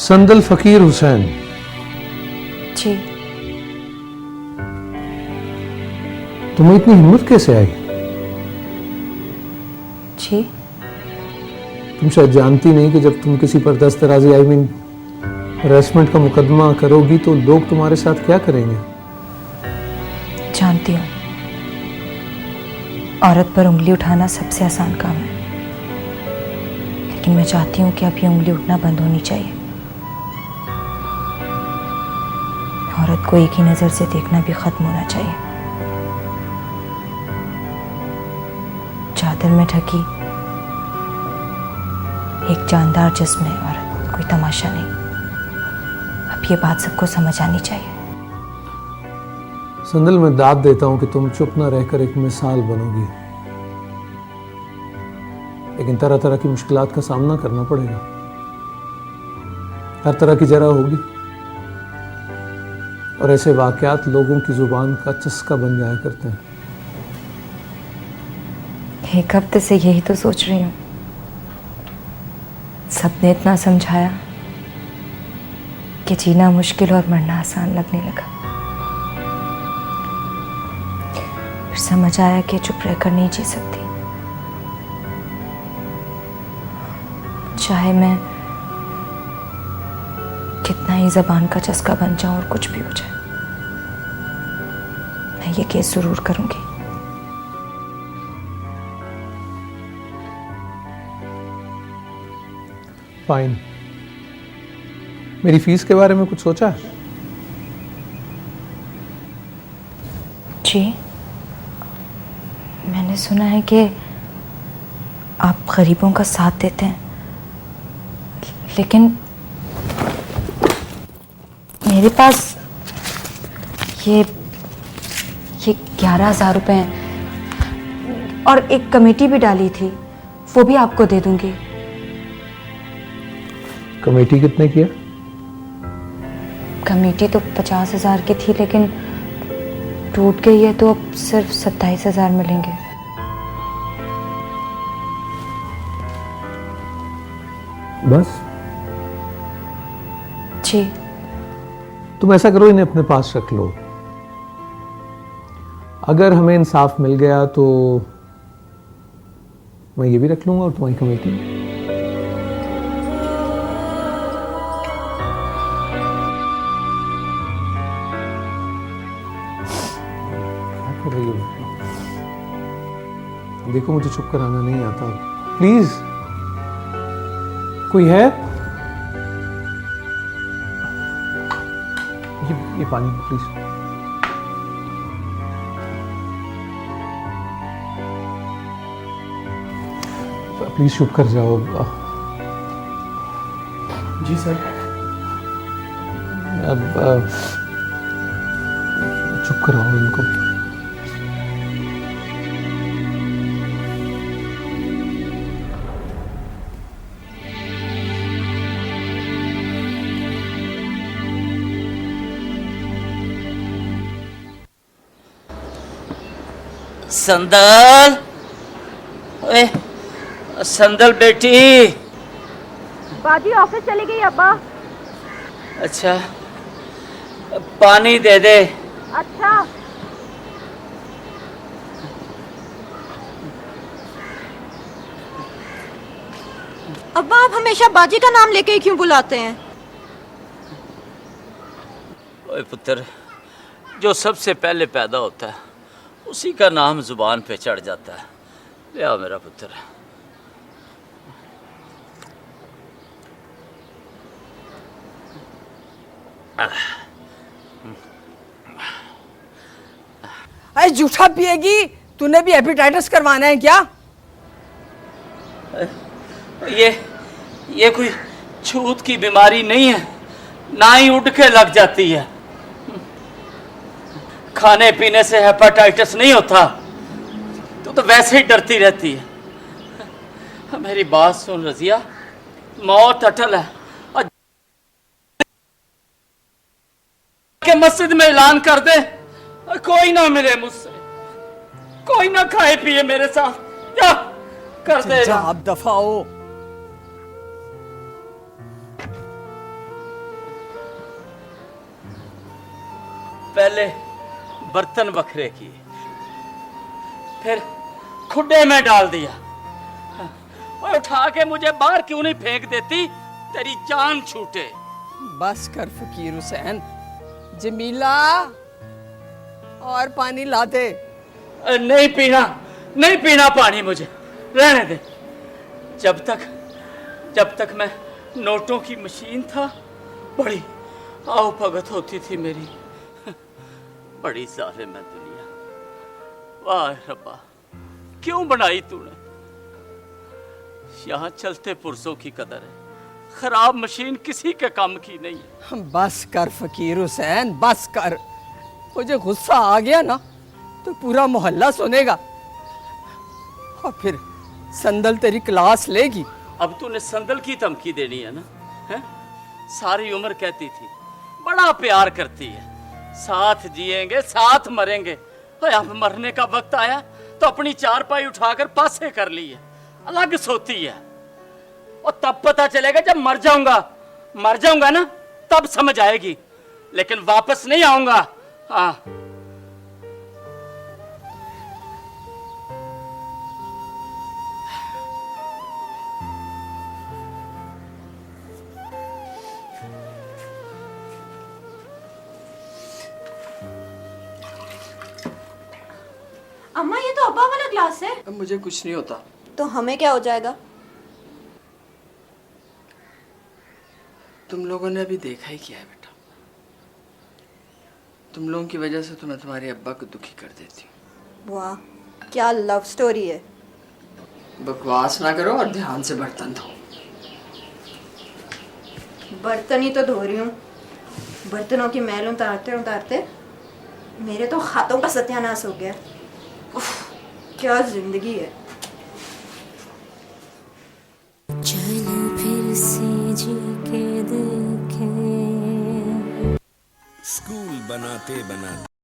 संदल फकीर हुसैन। जी। तुम्हें इतनी हिम्मत कैसे आई? जी। तुम शायद जानती नहीं कि जब तुम किसी पर दस्तराजी हरासमेंट का मुकदमा करोगी तो लोग तुम्हारे साथ क्या करेंगे? जानती हूँ। औरत पर उंगली उठाना सबसे आसान काम है, लेकिन मैं चाहती हूँ कि अब ये उंगली उठना बंद होनी चाहिए। औरत को एक ही नजर से देखना भी खत्म होना चाहिए। चादर में ढकी एक जानदार जिस्म है औरत, कोई तमाशा नहीं। अब ये बात सबको समझ आनी चाहिए। संदल, मैं दाद देता हूं कि तुम चुप न रहकर एक मिसाल बनोगी, लेकिन तरह तरह की मुश्किलात का सामना करना पड़ेगा। हर तरह की जरा होगी और ऐसे वाकयात लोगों की जुबान का चस्का बन जाया करते हैं। एक हफ्ते से यही तो सोच रही हूँ। सबने इतना समझाया कि जीना मुश्किल और मरना आसान लगने लगा। फिर समझ आया कि चुप रहकर नहीं जी सकती। चाहे मैं कितना ही जबान का चस्का बन जाऊं और कुछ भी हो जाए, मैं ये केस जरूर करूंगी। फाइन। मेरी फीस के बारे में कुछ सोचा है? जी, मैंने सुना है कि आप गरीबों का साथ देते हैं, लेकिन मेरे पास ये 11,000 रुपए हैं और एक कमेटी भी डाली थी, वो भी आपको दे दूंगी। कमेटी कितने की है? कमेटी तो 50,000 की थी, लेकिन टूट गई है तो अब सिर्फ 27,000 मिलेंगे। बस? जी। तुम ऐसा करो, इन्हें अपने पास रख लो। अगर हमें इंसाफ मिल गया तो मैं ये भी रख लूंगा और तुम्हारी कमेटी। क्या कर रही हो? देखो, मुझे चुप कराना नहीं आता। प्लीज, कोई है? ये पानी प्लीज। प्लीज चुप कर जाओ। जी सर। अब चुप कराओ इनको। संदल, ओए संदल बेटी। बाजी ऑफिस चली गई अब्बा। अच्छा, पानी दे दे। अच्छा। अब्बा, आप हमेशा बाजी का नाम लेके ही क्यों बुलाते हैं? ओए पुत्र, जो सबसे पहले पैदा होता है उसी का नाम जुबान पे चढ़ जाता है। ले आओ मेरा पुत्र। अरे जूठा पिएगी? तूने भी हेपेटाइटिस करवाना है क्या? ये कोई छूत की बीमारी नहीं है, ना ही उठ के लग जाती है। खाने पीने से हेपेटाइटिस नहीं होता। तो वैसे ही डरती रहती है। मेरी बात सुन रजिया, मौत अटल है। और के मस्जिद में ऐलान कर दे, कोई ना मिले मुझसे, कोई ना खाए पिए मेरे साथ। जा कर दे। आप दफा हो। पहले बर्तन बखरे किए, फिर खुड्डे में डाल दिया। और उठा के मुझे बाहर क्यों नहीं फेंक देती, तेरी जान छूटे। बस कर फकीर हुसैन। जमीला और पानी ला दे। नहीं पीना, नहीं पीना पानी, मुझे रहने दे। जब तक मैं नोटों की मशीन था, बड़ी आओ भगत होती थी मेरी। बड़ी जालिम है दुनिया, वाह रब्बा, क्यों बनाई तूने। यहाँ चलते पुरजों की कदर है, खराब मशीन किसी के काम की नहीं है। बस कर फकीर हुसैन, बस कर। मुझे गुस्सा आ गया ना तो पूरा मोहल्ला सुनेगा और फिर संदल तेरी क्लास लेगी। अब तूने संदल की धमकी देनी है ना, है? सारी उम्र कहती थी बड़ा प्यार करती है, साथ जिएंगे साथ मरेंगे। अब मरने का वक्त आया तो अपनी चारपाई उठाकर पासे कर ली है, अलग सोती है। और तब पता चलेगा जब मर जाऊंगा ना, तब समझ आएगी, लेकिन वापस नहीं आऊंगा। हाँ, अम्मा ये तो अब्बा वाला ग्लास है। अब मुझे कुछ नहीं होता। तो हमें क्या हो जाएगा? तुम लोगों ने अभी देखा ही क्या है बेटा। तुम लोगों की वजह से तो मैं तुम्हारे अब्बा को दुखी कर देती हूँ। वाह, क्या लव स्टोरी है। बकवास ना करो और ध्यान से बर्तन धो। बर्तन ही तो धो रही हूँ। बर्तनों की मैल उतारते उतारते मेरे तो हाथों का सत्यानाश हो गया। उफ, क्या जिंदगी है। चल फिर से जी के देखें। स्कूल बनाते बनाते